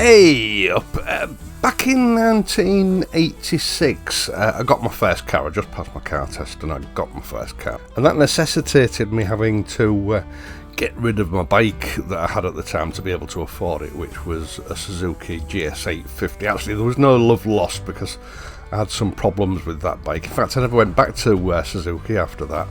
Hey up! Back in 1986, I got my first car. I just passed my car test and I got my first car. And that necessitated me having to get rid of my bike that I had at the time to be able to afford it, which was a Suzuki GS850. Actually, there was no love lost because I had some problems with that bike. In fact, I never went back to Suzuki after that.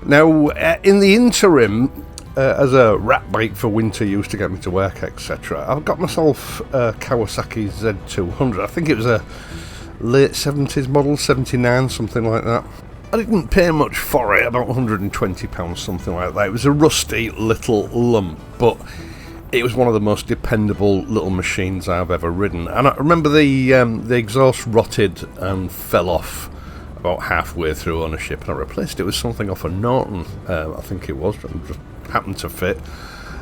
Now, in the interim, as a rat bike for winter use to get me to work, etc., I've got myself a Kawasaki Z200. I think it was a late 70s model, 79, something like that. I didn't pay much for it, about £120, something like that. It was a rusty little lump, but it was one of the most dependable little machines I've ever ridden. And I remember the exhaust rotted and fell off about halfway through ownership, and I replaced it with something off a Norton, I think it was, and just happened to fit.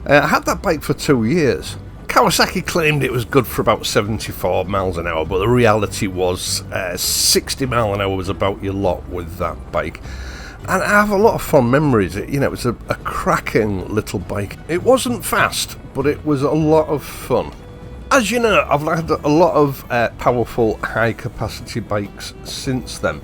I had that bike for 2 years. Kawasaki claimed it was good for about 74 miles an hour, but the reality was 60 mile an hour was about your lot with that bike. And I have a lot of fond memories. It was a cracking little bike. It wasn't fast, but it was a lot of fun. As you know, I've had a lot of powerful high capacity bikes since then.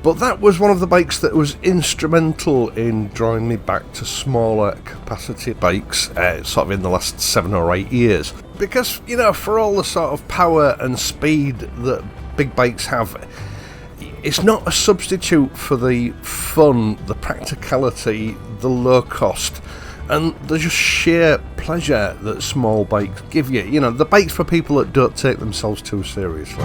But that was one of the bikes that was instrumental in drawing me back to smaller capacity bikes sort of in the last 7 or 8 years. Because, for all the sort of power and speed that big bikes have, it's not a substitute for the fun, the practicality, the low cost, and the just sheer pleasure that small bikes give you. The bikes for people that don't take themselves too seriously.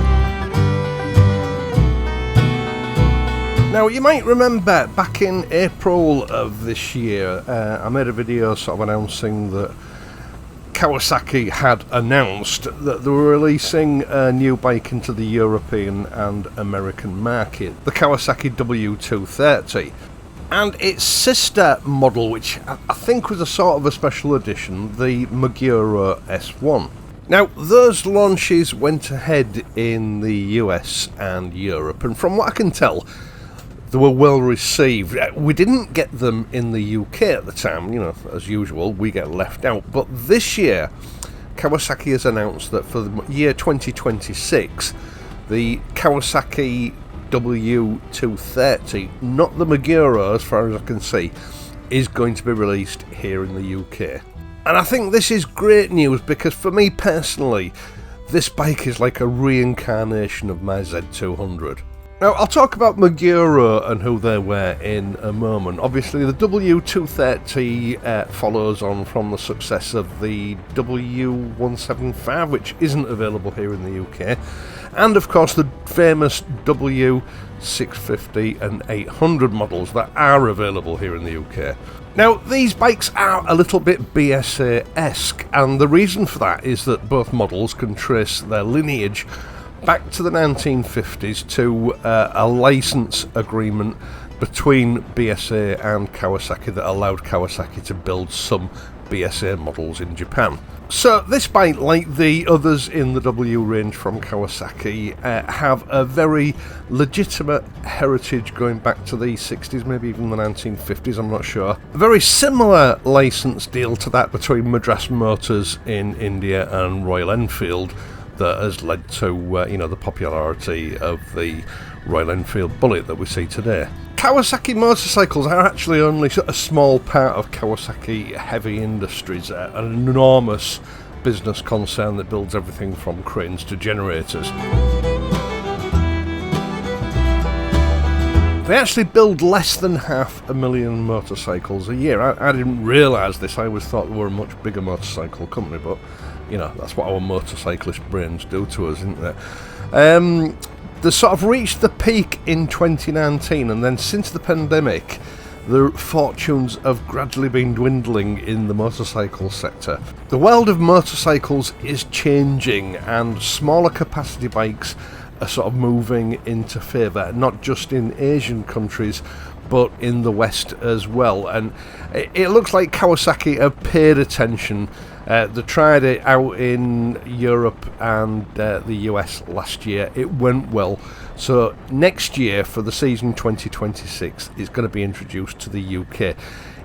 Now, you might remember back in April of this year, I made a video sort of announcing that Kawasaki had announced that they were releasing a new bike into the European and American market, the Kawasaki W230. And its sister model, which I think was a sort of a special edition, the Meguro S1. Now, those launches went ahead in the US and Europe, and from what I can tell, they were well received. We didn't get them in the UK at the time, as usual, we get left out. But this year, Kawasaki has announced that for the year 2026, the Kawasaki W230, not the Meguro as far as I can see, is going to be released here in the UK. And I think this is great news because for me personally, this bike is like a reincarnation of my Z200. Now, I'll talk about Meguro and who they were in a moment. Obviously, the W230 follows on from the success of the W175, which isn't available here in the UK, and of course the famous W650 and 800 models that are available here in the UK. Now, these bikes are a little bit BSA-esque, and the reason for that is that both models can trace their lineage back to the 1950s to a license agreement between BSA and Kawasaki that allowed Kawasaki to build some BSA models in Japan. So this bike, like the others in the W range from Kawasaki, have a very legitimate heritage going back to the 60s, maybe even the 1950s, I'm not sure. A very similar license deal to that between Madras Motors in India and Royal Enfield that has led to the popularity of the Royal Enfield Bullet that we see today. Kawasaki motorcycles are actually only a small part of Kawasaki Heavy Industries, an enormous business concern that builds everything from cranes to generators. They actually build less than 500,000 motorcycles a year. I didn't realise this. I always thought they were a much bigger motorcycle company, but that's what our motorcyclist brains do to us, isn't it? They sort of reached the peak in 2019, and then since the pandemic, their fortunes have gradually been dwindling in the motorcycle sector. The world of motorcycles is changing, and smaller capacity bikes are sort of moving into favour, not just in Asian countries, but in the West as well. And it looks like Kawasaki have paid attention. They tried it out in Europe and the US last year. It went well. So next year, for the season 2026, it's going to be introduced to the UK.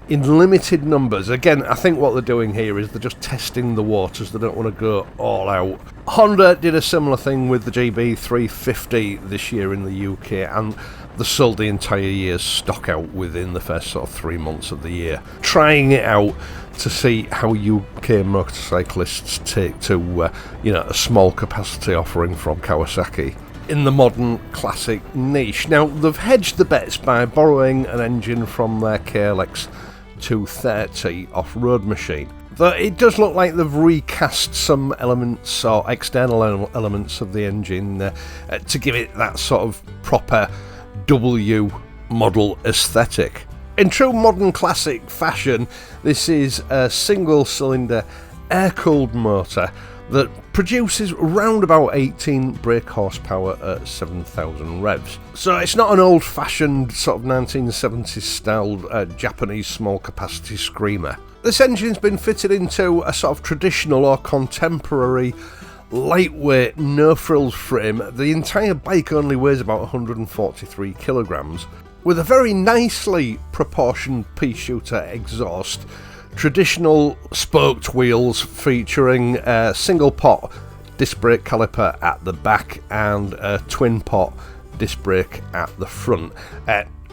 in limited numbers. Again, I think what they're doing here is they're just testing the waters. They don't want to go all out. Honda did a similar thing with the GB350 this year in the UK, and they sold the entire year's stock out within the first sort of 3 months of the year, trying it out to see how UK motorcyclists take to a small capacity offering from Kawasaki in the modern classic niche. Now, they've hedged the bets by borrowing an engine from their KLX 230 off-road machine. Though it does look like they've recast some elements or external elements of the engine to give it that sort of proper W model aesthetic. In true modern classic fashion, this is a single-cylinder air-cooled motor that produces around about 18 brake horsepower at 7,000 revs. So it's not an old-fashioned sort of 1970s style Japanese small capacity screamer. This engine's been fitted into a sort of traditional or contemporary lightweight no-frills frame. The entire bike only weighs about 143 kilograms, with a very nicely proportioned pea-shooter exhaust, traditional spoked wheels featuring a single pot disc brake caliper at the back and a twin pot disc brake at the front,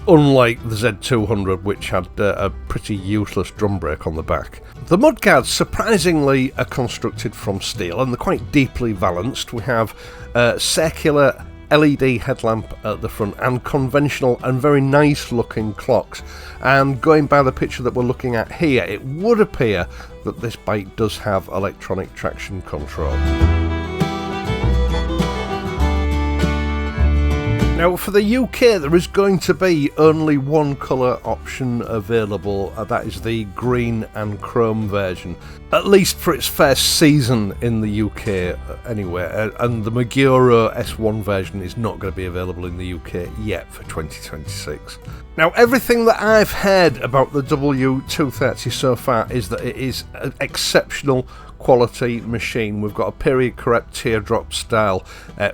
unlike the Z200, which had a pretty useless drum brake on the back. The mudguards surprisingly are constructed from steel, and they're quite deeply valenced. We have a circular LED headlamp at the front and conventional and very nice looking clocks, and going by the picture that we're looking at here, it would appear that this bike does have electronic traction control. Now, for the UK, there is going to be only one colour option available, that is the green and chrome version, at least for its first season in the UK anyway, and the Meguro S1 version is not going to be available in the UK yet for 2026. Now, everything that I've heard about the W230 so far is that it is an exceptional quality machine. We've got a period correct teardrop style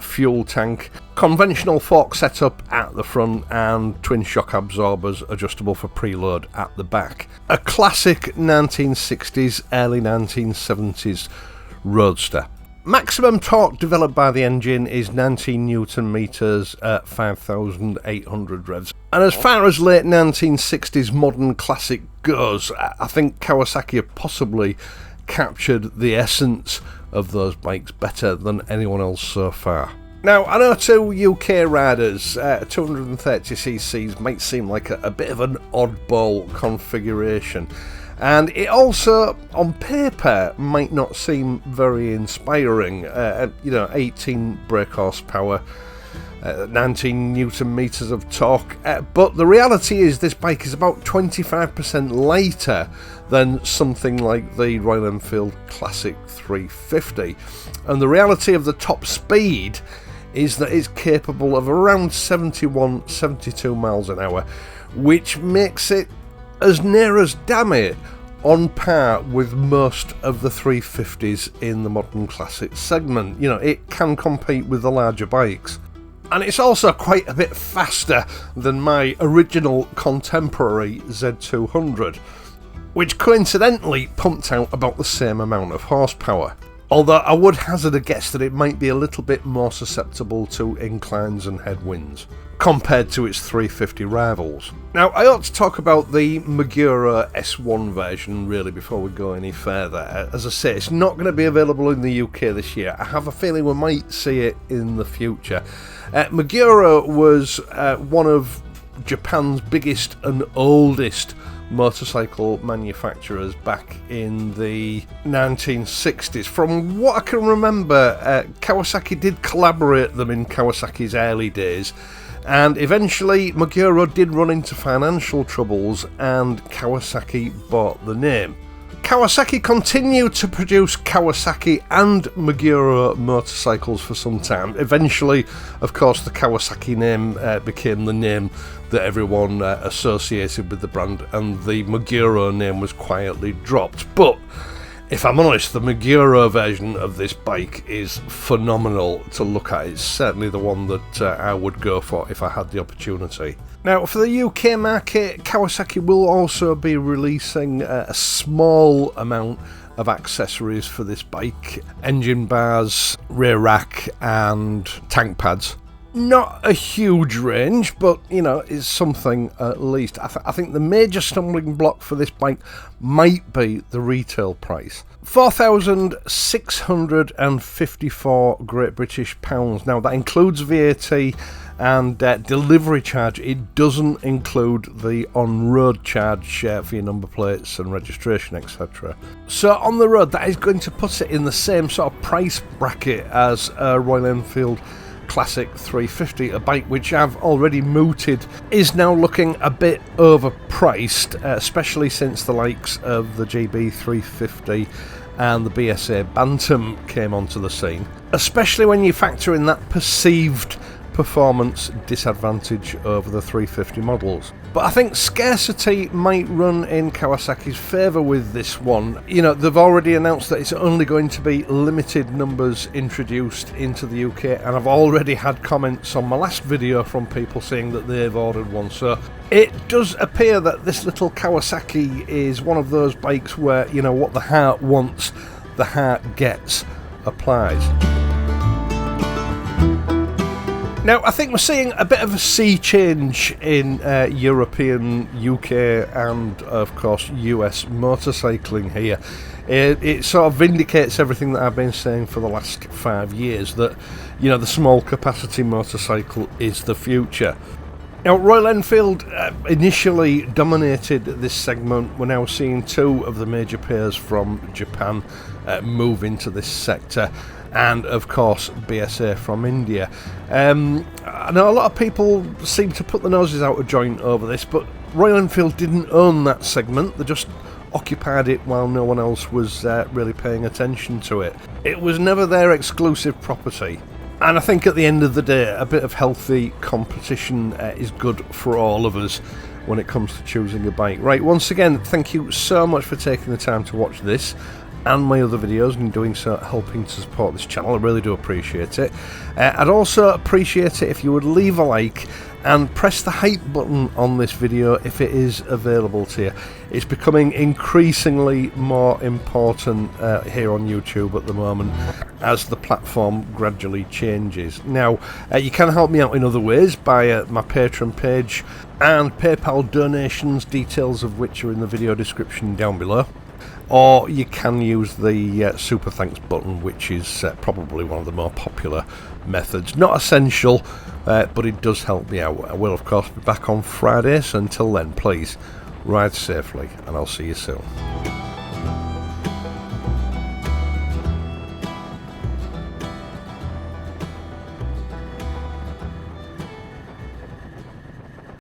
fuel tank, conventional fork setup at the front, and twin shock absorbers adjustable for preload at the back. A classic 1960s, early 1970s roadster. Maximum torque developed by the engine is 19 Newton meters at 5,800 revs. And as far as late 1960s modern classic goes, I think Kawasaki have possibly captured the essence of those bikes better than anyone else so far. Now, I know to UK riders, 230cc's might seem like a bit of an oddball configuration, and it also, on paper, might not seem very inspiring. 18 brake horsepower, 19 Newton meters of torque, but the reality is this bike is about 25% lighter than something like the Royal Enfield Classic 350, and the reality of the top speed is that it's capable of around 72 miles an hour, which makes it as near as damn it on par with most of the 350s in the modern classic segment. It can compete with the larger bikes. And it's also quite a bit faster than my original contemporary Z200, which coincidentally pumped out about the same amount of horsepower. Although I would hazard a guess that it might be a little bit more susceptible to inclines and headwinds compared to its 350 rivals. Now, I ought to talk about the Meguro S1 version really before we go any further. As I say, it's not going to be available in the UK this year. I have a feeling we might see it in the future. Meguro was one of Japan's biggest and oldest motorcycle manufacturers back in the 1960s. From what I can remember, Kawasaki did collaborate them in Kawasaki's early days, and eventually Meguro did run into financial troubles and Kawasaki bought the name. Kawasaki continued to produce Kawasaki and Meguro motorcycles for some time. Eventually, of course, the Kawasaki name became the name that everyone associated with the brand, and the Meguro name was quietly dropped. But if I'm honest, the Meguro version of this bike is phenomenal to look at. It's certainly the one that I would go for if I had the opportunity. Now, for the UK market, Kawasaki will also be releasing a small amount of accessories for this bike: engine bars, rear rack and tank pads. Not a huge range, but you know, it's something at least. I think the major stumbling block for this bike might be the retail price. £4,654 Great British pounds. Now that includes VAT and delivery charge. It doesn't include the on-road charge for your number plates and registration, etc. So on the road, that is going to put it in the same sort of price bracket as a Royal Enfield Classic 350, a bike which I've already mooted is now looking a bit overpriced, especially since the likes of the GB 350 and the BSA Bantam came onto the scene, especially when you factor in that perceived performance disadvantage over the 350 models. But I think scarcity might run in Kawasaki's favour with this one. You know, they've already announced that it's only going to be limited numbers introduced into the UK, and I've already had comments on my last video from people saying that they've ordered one. So it does appear that this little Kawasaki is one of those bikes where, you know, what the heart wants, the heart gets applies. Now, I think we're seeing a bit of a sea change in European, UK and, of course, US motorcycling here. It sort of vindicates everything that I've been saying for the last 5 years, that, you know, the small capacity motorcycle is the future. Now, Royal Enfield initially dominated this segment. We're now seeing two of the major pairs from Japan move into this sector, and of course BSA from India. I know a lot of people seem to put their noses out of joint over this, but Royal Enfield didn't own that segment. They just occupied it while no one else was really paying attention to it. It was never their exclusive property. And I think at the end of the day, a bit of healthy competition is good for all of us when it comes to choosing a bike. Right, once again, thank you so much for taking the time to watch this and my other videos, and in doing so helping to support this channel. I really do appreciate it. I'd also appreciate it if you would leave a like and press the hype button on this video if it is available to you. It's becoming increasingly more important here on YouTube at the moment as the platform gradually changes. Now, you can help me out in other ways by my Patreon page and PayPal donations, details of which are in the video description down below. Or you can use the super thanks button, which is probably one of the more popular methods. Not essential, but it does help me out. I will, of course, be back on Friday, so until then, please ride safely, and I'll see you soon.